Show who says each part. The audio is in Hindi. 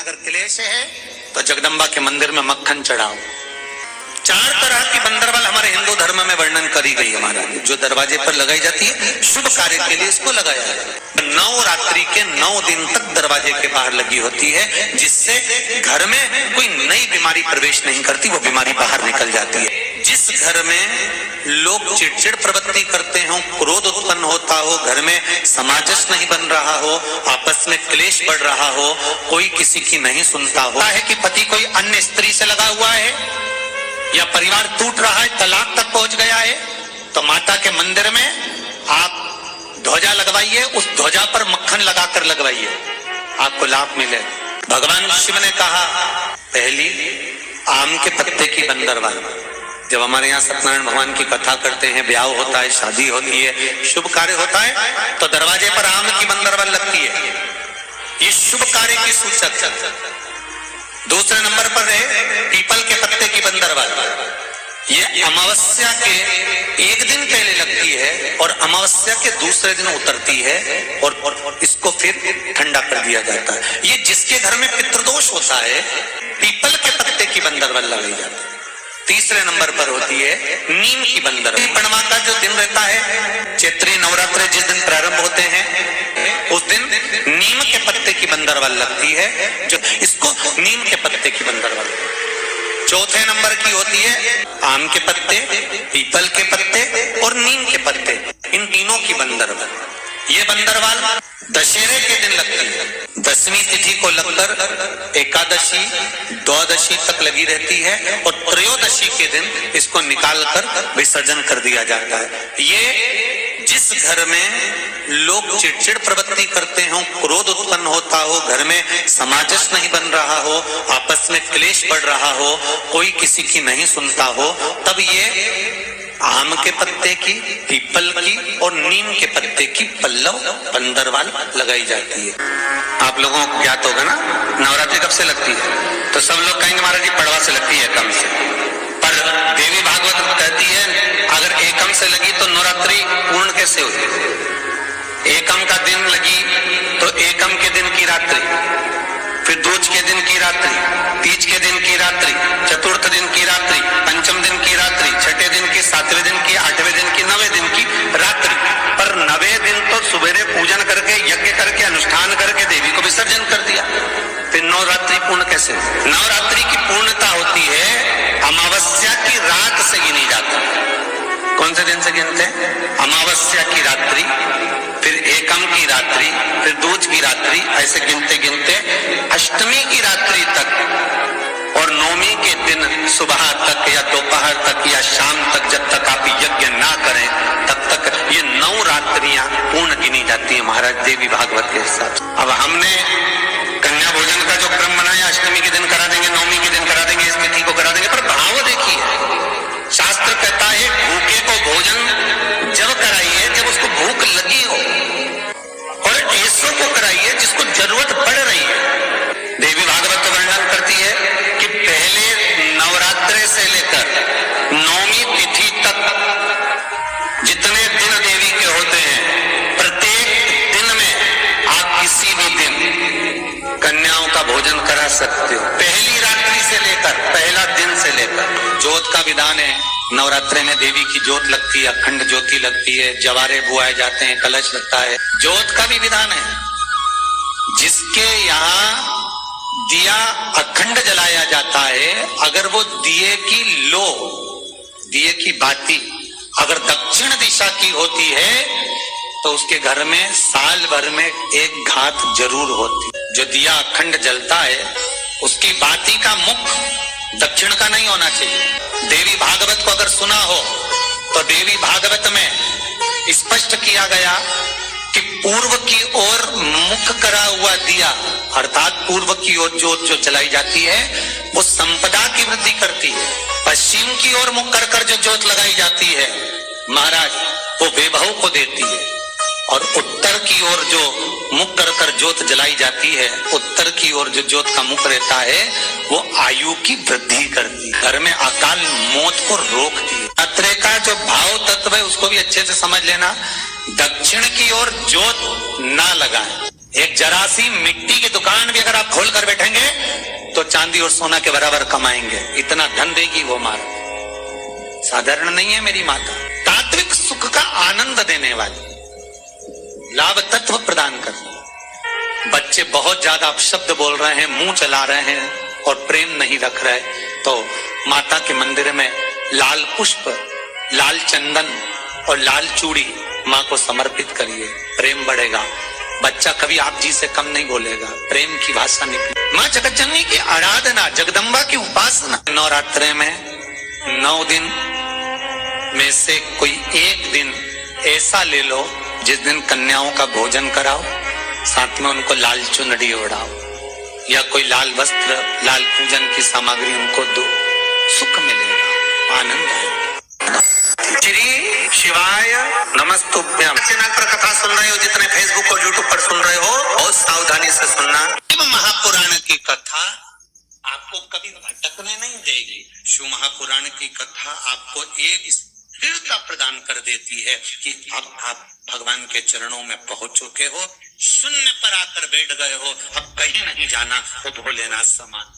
Speaker 1: अगर क्लेश है तो जगदम्बा के मंदिर में मक्खन चढ़ाओ। 4 तरह की बंदरवाल हमारे हिंदू धर्म में वर्णन करी गई है महाराज, जो दरवाजे पर लगाई जाती है शुभ कार्य के लिए, इसको लगाया है। 9 रात्रि के 9 दिन तक दरवाजे के बाहर लगी होती है, जिससे घर में कोई नई बीमारी प्रवेश नहीं करती, वो बीमारी बाहर निकल जाती है। जिस घर में लोग चिड़चिड़ प्रवृत्ति करते हो, क्रोध उत्पन्न होता हो, घर में सामंजस्य नहीं बन रहा हो, आपस में क्लेश बढ़ रहा हो, कोई किसी की नहीं सुनता हो, है कि पति कोई अन्य स्त्री से लगा हुआ है या परिवार टूट रहा है, तलाक तक पहुंच गया है, तो माता के मंदिर में आप ध्वजा लगवाइए, उस ध्वजा पर मक्खन लगाकर लगवाइए, आपको लाभ मिले। भगवान शिव ने कहा पहली आम के पत्ते की बंदरवाल। जब हमारे यहाँ सत्यनारायण भगवान की कथा करते हैं, ब्याह होता है, शादी होती है, शुभ कार्य होता है, तो दरवाजे पर आम की बंदरवाल लगती है, ये शुभ कार्य की सूचक। दूसरे नंबर पर है पीपल के पत्ते की बंदरवाल। ये अमावस्या के 1 दिन पहले लगती है और अमावस्या के दूसरे दिन उतरती है और इसको फिर ठंडा कर दिया जाता है। ये जिसके घर में पितृदोष होता है, पीपल के पत्ते की बंदरवाल लगाई जाती है। तीसरे नंबर पर होती है नीम की बंदरवाल। पूर्णिमा का जो दिन रहता है, चैत्री नवरात्र जिस दिन प्रारंभ होते हैं, उस दिन नीम के पत्ते की बंदरवाल लगती है, जो इसको नीम के पत्ते की बंदरवाल। चौथे नंबर की होती है आम के पत्ते, पीपल के पत्ते और नीम के पत्ते, इन तीनों की बंदरवाल। ये बंदरवाल दशहरे के दिन लगती है। 10वीं तिथि को लगकर एकादशी, द्वादशी तक लगी रहती है और त्रयोदशी के दिन इसको निकालकर विसर्जन कर दिया जाता है। ये जिस घर में लोग चिड़चिड़ प्रवृत्ति करते हो, क्रोध उत्पन्न होता हो, घर में सामंजस्य नहीं बन रहा हो, आपस में क्लेश बढ़ रहा हो, कोई किसी की नहीं सुनता हो, तब ये आम के पत्ते की, पीपल की और नीम के पत्ते की पल्लव बंदरवाल लगाई जाती है। आप लोगों को ज्ञात होगा ना नवरात्रि कब से लगती है, तो सब लोग कहेंगे महाराज जी पड़वा से लगती है, एकम से। पर देवी भागवत कहती है अगर एकम से लगी तो नवरात्रि पूर्ण कैसे हुई? एकम का दिन लगी तो एकम के दिन की रात्रि, फिर दूज के दिन की रात्रि, तीज के दिन की रात्रि, चतुर्थ दिन की रात्रि, पंचम दिन की रात्रि, छठे दिन की, 7वें दिन की, 8वें दिन की, 9वें दिन की रात्रि। पर 9वें दिन तो सुबेरे पूजन करके, यज्ञ करके, अनुष्ठान करके देवी को विसर्जन कर दिया, फिर नवरात्रि पूर्ण कैसे? नवरात्रि की पूर्णता होती है अमावस्या की रात से गिनी जाती। कौन से दिन से गिनते हैं? अमावस्या की रात्रि, फिर एकम की रात्रि, फिर दूज की रात्रि, ऐसे गिनते गिनते अष्टमी की रात्रि तक और नवमी के दिन सुबह तक या दोपहर तक या शाम तक, जब तक आप यज्ञ ना करें तब तक ये 9 रात्रियां पूर्ण गिनी जाती है महाराज देवी भागवत के हिसाब से। अब हमने कन्या भोजन का जो क्रम बनाया, अष्टमी के दिन करा देंगे, नवमी के दिन करा देंगे, इस तिथि को करा देंगे, पर भाव देखिए, शास्त्र कहता है भूखे को भोजन जब कराइए जब उसको भूख लगी हो, और ऐसों को कराइए जिसको जरूरत पड़ रही है। देवी भागवत वर्णन करती है कि पहले नवरात्रे से लेकर 9वीं तिथि तक जितने दिन देवी के होते हैं, प्रत्येक दिन में आप किसी भी दिन कन्याओं का भोजन करा सकते हो, पहली रात्रि से लेकर, पहला दिन से लेकर। ज्योत का विधान है, नवरात्रे में देवी की ज्योत लगती है, अखंड ज्योति लगती है, जवारे बुआए जाते हैं, कलश लगता है। ज्योत का भी विधान है, जिसके यहाँ दिया अखंड जलाया जाता है, अगर वो दिए की लो, दिए की बाती अगर दक्षिण दिशा की होती है तो उसके घर में साल भर में एक घात जरूर होती। जो दिया अखंड जलता है उसकी बाती का मुख दक्षिण का नहीं होना चाहिए। देवी भागवत को अगर सुना हो तो देवी भागवत में स्पष्ट किया गया कि पूर्व की ओर मुख करा हुआ दिया, अर्थात पूर्व की ओर ज्योत जो जलाई जाती है वो संपदा की वृद्धि करती है। पश्चिम की ओर मुख कर कर जो ज्योत लगाई जाती है महाराज, वो वैभव को देती है। और उत्तर की ओर जो मुख कर कर ज्योत जलाई जाती है, उत्तर की ओर जो ज्योत का मुख रहता है वो आयु की वृद्धि करती है, घर में अकाल मौत को रोकती है। रात्रि का जो भाव तत्व है उसको भी अच्छे से समझ लेना। दक्षिण की ओर ज्योत ना लगाएं, एक जरा सी मिट्टी की दुकान भी अगर आप खोल कर बैठेंगे तो चांदी और सोना के बराबर कमाएंगे, इतना धन देगी वो माता। साधारण नहीं है मेरी माता। तात्विक सुख का आनंद देने वाली, लाभ तत्व प्रदान करने। बच्चे बहुत ज्यादा अपशब्द बोल रहे हैं, मुंह चला रहे हैं और प्रेम नहीं रख रहे, तो माता के मंदिर में लाल पुष्प, लाल चंदन और लाल चूड़ी माँ को समर्पित करिए, प्रेम बढ़ेगा। बच्चा कभी आप जी से कम नहीं बोलेगा, प्रेम की भाषा निकली। माँ जगतजननी की आराधना, जगदम्बा की उपासना। नवरात्रे में 9 दिन में से कोई एक दिन ऐसा ले लो जिस दिन कन्याओं का भोजन कराओ, साथ में उनको लाल चुनरी ओढ़ाओ या कोई लाल वस्त्र, लाल पूजन की सामग्री उनको दो, सुख मिलेगा, आनंद आएगा। श्री शिवाय नमस्तुभ्यम। चैनल पर कथा सुन रहे हो, जितने फेसबुक और यूट्यूब पर सुन रहे हो, बहुत सावधानी से सुनना। महापुराण की कथा आपको कभी भटकने नहीं देगी। शिव महापुराण की कथा आपको एक स्थिरता प्रदान कर देती है कि अब आप भगवान के चरणों में पहुंच चुके हो, शून्य पर आकर बैठ गए हो, अब कहीं नहीं जाना, वो भोलेनाथ समान।